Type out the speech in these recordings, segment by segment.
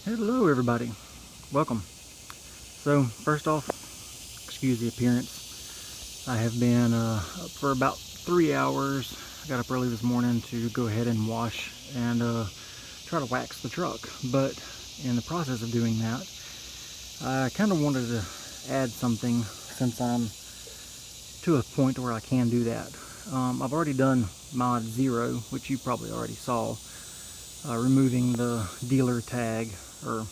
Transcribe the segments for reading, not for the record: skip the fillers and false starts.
Hello everybody, welcome. So first off, excuse the appearance. I have been up for about 3 hours. I got up early this morning to go ahead and wash and try to wax the truck, but in the process of doing that, I kind of wanted to add something since I'm to a point where I can do that. I've already done mod 0, which you probably already saw, removing the dealer tag or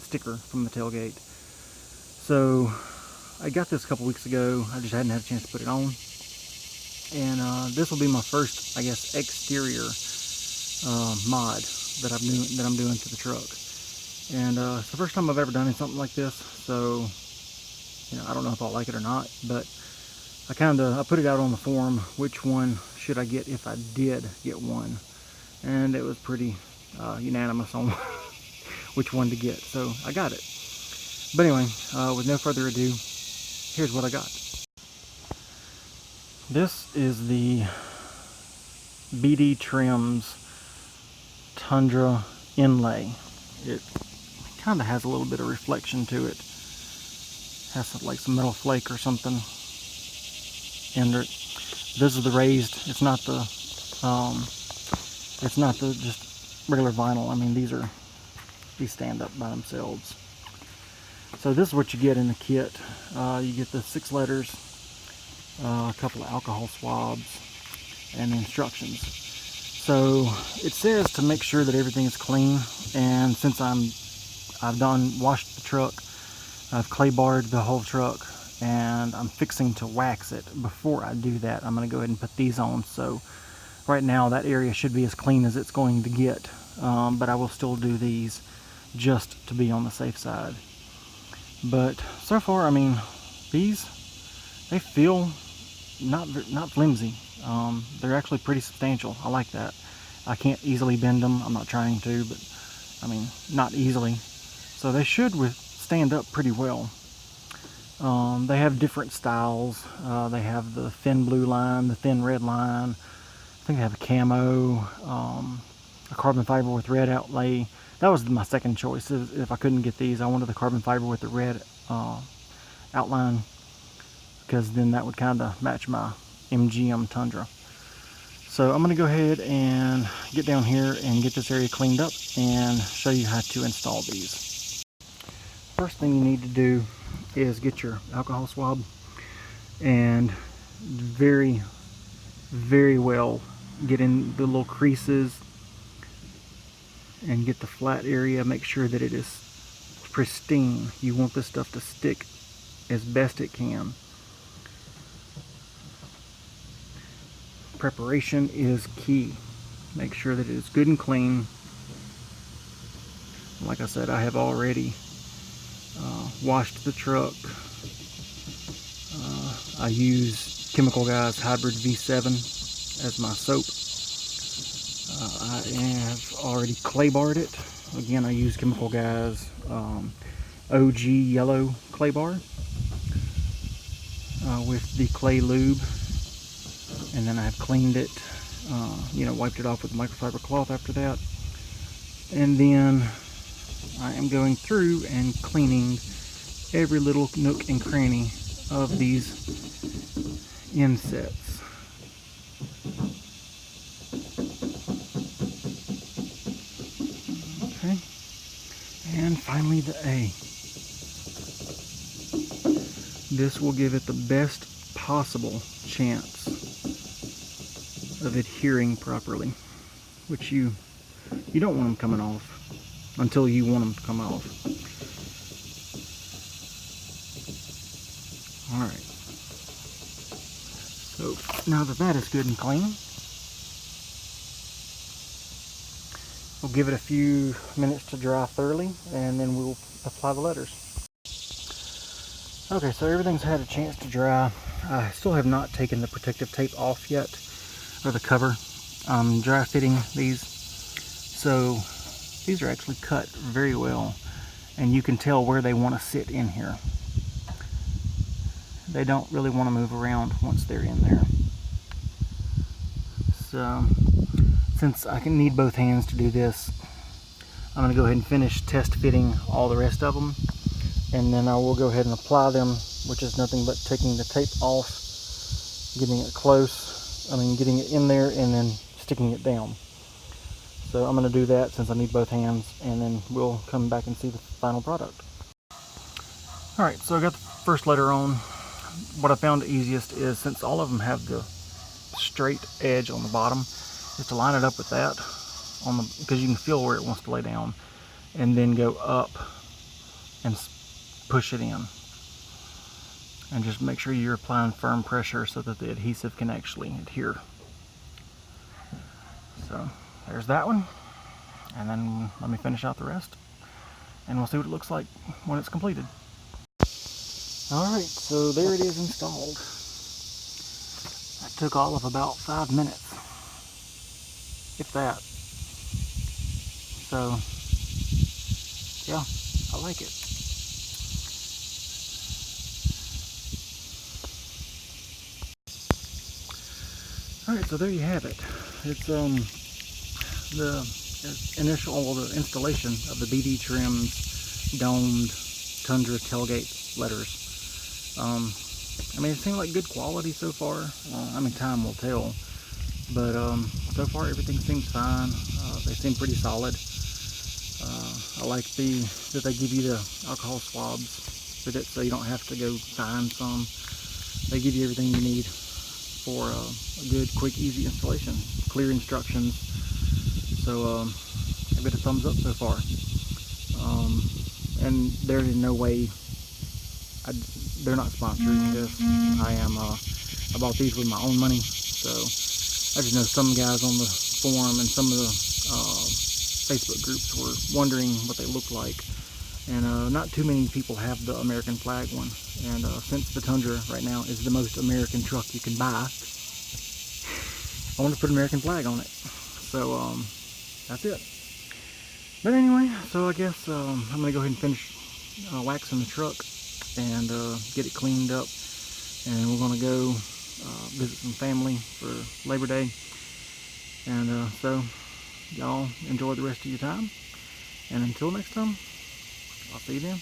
sticker from the tailgate. So I got this a couple weeks ago. I just hadn't had a chance to put it on, and this will be my first, I guess, exterior mod that I'm doing to the truck. And it's the first time I've ever done something like this, so I don't know if I'll like it or not, but I put it out on the forum, which one should I get if I did get one, and it was pretty unanimous on which one to get, so I got it. But anyway, with no further ado, here's what I got. This is the BDTrims Tundra inlay. It kind of has a little bit of reflection to it. Has like some metal flake or something under it. This is the raised. It's not the just regular vinyl. I mean, these stand up by themselves. So this is what you get in the kit. You get the 6 letters, a couple of alcohol swabs, and instructions. So it says to make sure that everything is clean, and since I've washed the truck, I've clay barred the whole truck, and I'm fixing to wax it. Before I do that, I'm going to go ahead and put these on. So right now that area should be as clean as it's going to get, but I will still do these just to be on the safe side. But so far, I mean, they feel not flimsy. They're actually pretty substantial. I like that. I can't easily bend them. I'm not trying to, but I mean, not easily. So they should stand up pretty well. They have different styles. They have the thin blue line, the thin red line. I think they have a camo, a carbon fiber with red outlay. That was my second choice. If I couldn't get these, I wanted the carbon fiber with the red outline, because then that would kind of match my MGM Tundra. So I'm going to go ahead and get down here and get this area cleaned up and show you how to install these. First thing you need to do is get your alcohol swab and very, very well get in the little creases and get the flat area. Make sure that it is pristine. You want this stuff to stick as best it can. Preparation is key. Make sure that it is good and clean. Like I said, I have already washed the truck. I use Chemical Guys Hybrid V7 as my soap. I have already clay barred it. Again, I use Chemical Guys OG yellow clay bar with the clay lube, and then I've cleaned it, wiped it off with microfiber cloth after that, and then I am going through and cleaning every little nook and cranny of these insets. Okay, and finally the A. This will give it the best possible chance of adhering properly, which you don't want them coming off until you want them to come off. Alright, so now that is good and clean, we'll give it a few minutes to dry thoroughly, and then we'll apply the letters. Okay, so everything's had a chance to dry. I still have not taken the protective tape off yet, or the cover. I'm dry fitting these, so these are actually cut very well, and you can tell where they want to sit in here. They don't really want to move around once they're in there. So since I can need both hands to do this, I'm going to go ahead and finish test fitting all the rest of them, and then I will go ahead and apply them, which is nothing but taking the tape off, getting it close, getting it in there, and then sticking it down. So I'm going to do that since I need both hands, and then we'll come back and see the final product. Alright, so I got the first letter on. What I found easiest is, since all of them have the straight edge on the bottom, is to line it up with that, because you can feel where it wants to lay down, and then go up and push it in. And just make sure you're applying firm pressure so that the adhesive can actually adhere. So there's that one, and then let me finish out the rest, and we'll see what it looks like when it's completed. Alright, so there it is installed. That took all of about 5 minutes, if that. So yeah, I like it. Alright, so there you have it. It's the installation of the BDTrims domed Tundra tailgate letters. It seemed like good quality so far. Time will tell, but so far everything seems fine. They seem pretty solid. I like that they give you the alcohol swabs with it, so you don't have to go find some. They give you everything you need for a good, quick, easy installation. Clear instructions. So I give it a thumbs up so far. And there is no way, they're not sponsoring this. I bought these with my own money, so I just know some guys on the forum and some of the Facebook groups were wondering what they look like, and not too many people have the American flag one, and since the Tundra right now is the most American truck you can buy, I want to put an American flag on it. So that's it. But anyway, so I guess I'm going to go ahead and finish waxing the truck and get it cleaned up, and we're going to go visit some family for Labor Day. And so y'all enjoy the rest of your time, and until next time, I'll see you then.